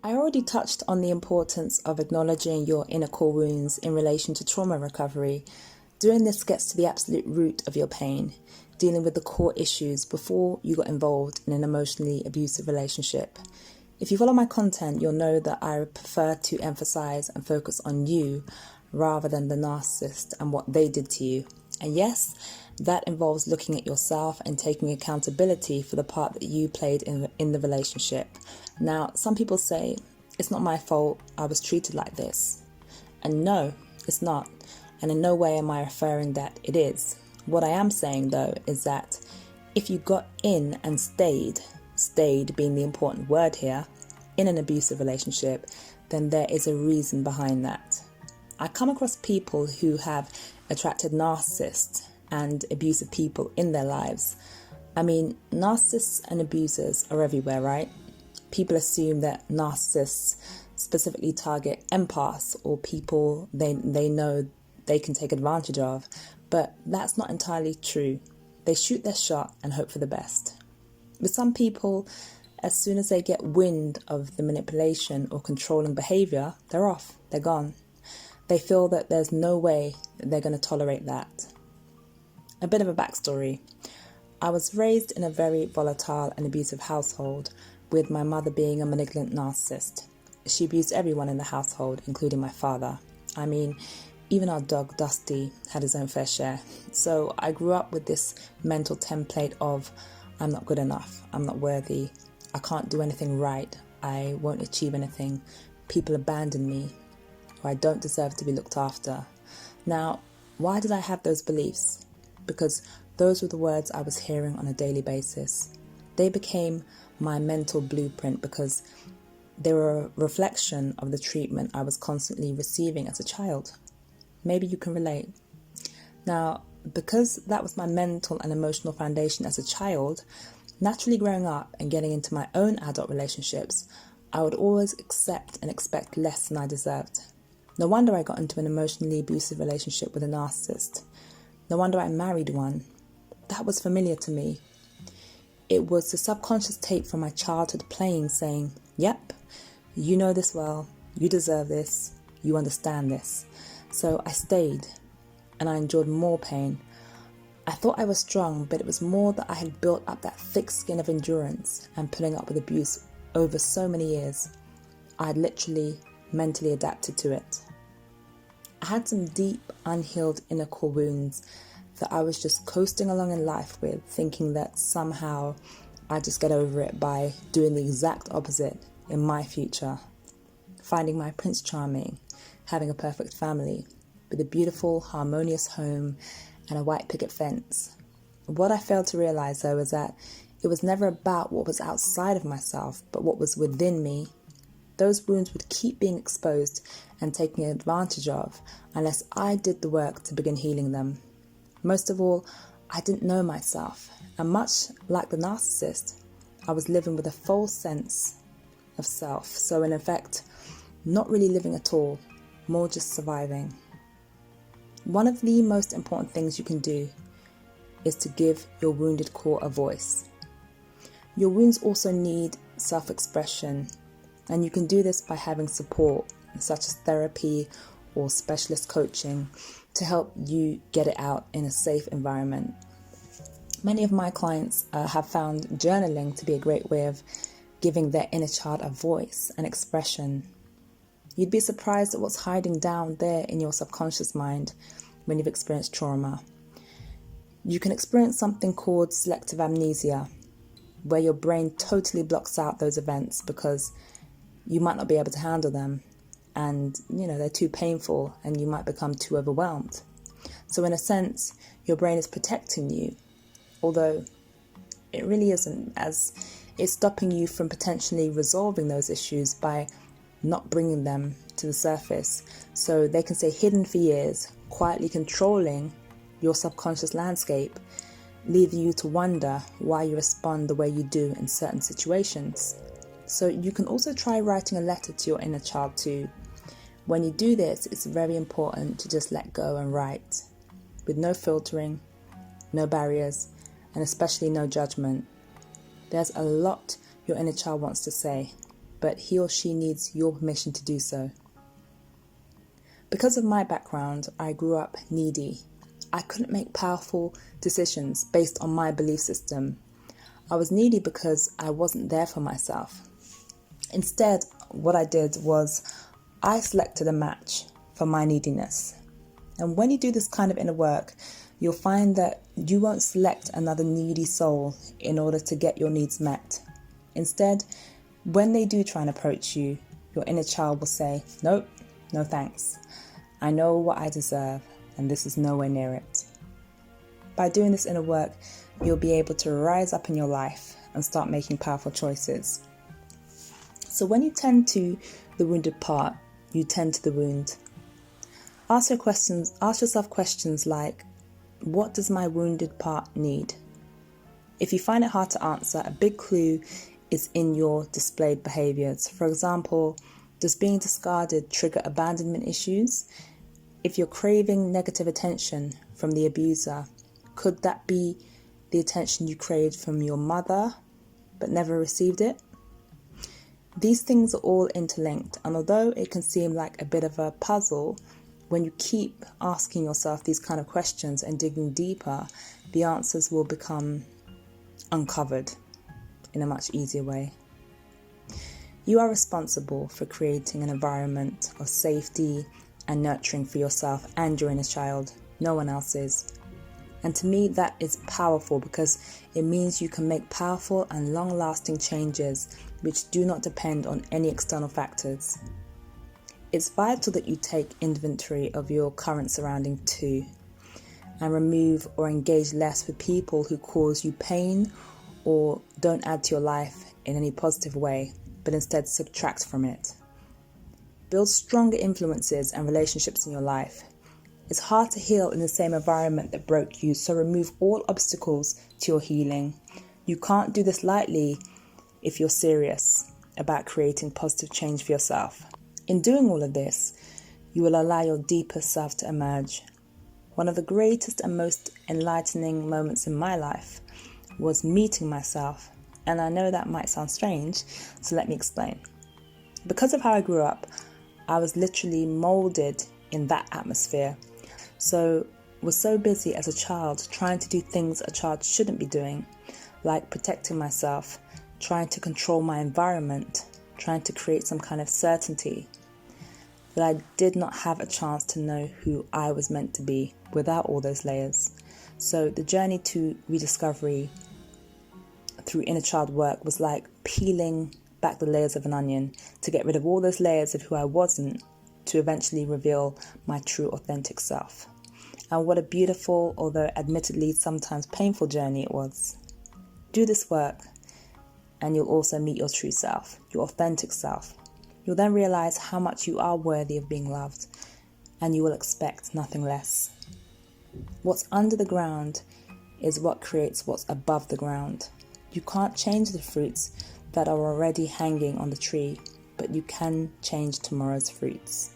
I already touched on the importance of acknowledging your inner core wounds in relation to trauma recovery. Doing this gets to the absolute root of your pain, dealing with the core issues before you got involved in an emotionally abusive relationship. If you follow my content, you'll know that I prefer to emphasize and focus on you rather than the narcissist and what they did to you. And yes, that involves looking at yourself and taking accountability for the part that you played in the relationship. Now, some people say, it's not my fault, I was treated like this. And no, it's not. And in no way am I referring that it is. What I am saying though is that if you got in and stayed being the important word here, in an abusive relationship, then there is a reason behind that. I come across people who have attracted narcissists and abusive people in their lives. I mean, narcissists and abusers are everywhere, right? People assume that narcissists specifically target empaths or people they know they can take advantage of, but that's not entirely true. They shoot their shot and hope for the best. With some people, as soon as they get wind of the manipulation or controlling behavior, they're off, they're gone. They feel that there's no way that they're going to tolerate that. A bit of a backstory. I was raised in a very volatile and abusive household, with my mother being a malignant narcissist. She abused everyone in the household, including my father. I mean, even our dog Dusty had his own fair share. So I grew up with this mental template of, I'm not good enough, I'm not worthy, I can't do anything right, I won't achieve anything, people abandon me, or I don't deserve to be looked after. Now, why did I have those beliefs? Because those were the words I was hearing on a daily basis. They became my mental blueprint because they were a reflection of the treatment I was constantly receiving as a child. Maybe you can relate. Now, because that was my mental and emotional foundation as a child, naturally growing up and getting into my own adult relationships, I would always accept and expect less than I deserved. No wonder I got into an emotionally abusive relationship with a narcissist. No wonder I married one. That was familiar to me. It was the subconscious tape from my childhood playing, saying, yep, you know this well, you deserve this, you understand this. So I stayed, and I endured more pain. I thought I was strong, but it was more that I had built up that thick skin of endurance and putting up with abuse over so many years. I had literally mentally adapted to it. I had some deep, unhealed inner core wounds that I was just coasting along in life with, thinking that somehow I'd just get over it by doing the exact opposite in my future. Finding my Prince Charming, having a perfect family, with a beautiful, harmonious home and a white picket fence. What I failed to realize though is that it was never about what was outside of myself, but what was within me. Those wounds would keep being exposed and taken advantage of unless I did the work to begin healing them. Most of all, I didn't know myself, and much like the narcissist, I was living with a false sense of self, so in effect, not really living at all, more just surviving. One of the most important things you can do is to give your wounded core a voice. Your wounds also need self-expression, and you can do this by having support, such as therapy or specialist coaching, to help you get it out in a safe environment. Many of my clients have found journaling to be a great way of giving their inner child a voice and expression. You'd be surprised at what's hiding down there in your subconscious mind when you've experienced trauma. You can experience something called selective amnesia, where your brain totally blocks out those events because you might not be able to handle them. And, they're too painful and you might become too overwhelmed. So in a sense, your brain is protecting you, although it really isn't, as it's stopping you from potentially resolving those issues by not bringing them to the surface, so they can stay hidden for years, quietly controlling your subconscious landscape, leaving you to wonder why you respond the way you do in certain situations. So you can also try writing a letter to your inner child too. When you do this, it's very important to just let go and write, with no filtering, no barriers, and especially no judgment. There's a lot your inner child wants to say. but he or she needs your permission to do so. Because of my background, I grew up needy. I couldn't make powerful decisions based on my belief system. I was needy because I wasn't there for myself. Instead, what I did was I selected a match for my neediness. And when you do this kind of inner work, you'll find that you won't select another needy soul in order to get your needs met. Instead, when they do try and approach you, your inner child will say, nope, no thanks. I know what I deserve, and this is nowhere near it. By doing this inner work, you'll be able to rise up in your life and start making powerful choices. So when you tend to the wounded part, you tend to the wound. Ask yourself questions like, what does my wounded part need? If you find it hard to answer, a big clue is in your displayed behaviours. For example, does being discarded trigger abandonment issues? If you're craving negative attention from the abuser, could that be the attention you craved from your mother but never received it? These things are all interlinked, and although it can seem like a bit of a puzzle, when you keep asking yourself these kind of questions and digging deeper, the answers will become uncovered in a much easier way. You are responsible for creating an environment of safety and nurturing for yourself and your inner child. No one else is. And to me, that is powerful because it means you can make powerful and long-lasting changes which do not depend on any external factors. It's vital that you take inventory of your current surrounding too, and remove or engage less with people who cause you pain or don't add to your life in any positive way, but instead subtract from it. Build stronger influences and relationships in your life. It's hard to heal in the same environment that broke you, so remove all obstacles to your healing. You can't do this lightly if you're serious about creating positive change for yourself. In doing all of this, you will allow your deeper self to emerge. One of the greatest and most enlightening moments in my life was meeting myself, and I know that might sound strange, so let me explain. Because of how I grew up, I was literally molded in that atmosphere. So was so busy as a child trying to do things a child shouldn't be doing, like protecting myself, trying to control my environment, trying to create some kind of certainty, that I did not have a chance to know who I was meant to be without all those layers. So the journey to rediscovery through inner child work was like peeling back the layers of an onion to get rid of all those layers of who I wasn't, to eventually reveal my true authentic self. And what a beautiful, although admittedly sometimes painful journey it was. Do this work and you'll also meet your true self, your authentic self. You'll then realize how much you are worthy of being loved, and you will expect nothing less. What's under the ground is what creates what's above the ground. You can't change the fruits that are already hanging on the tree, but you can change tomorrow's fruits.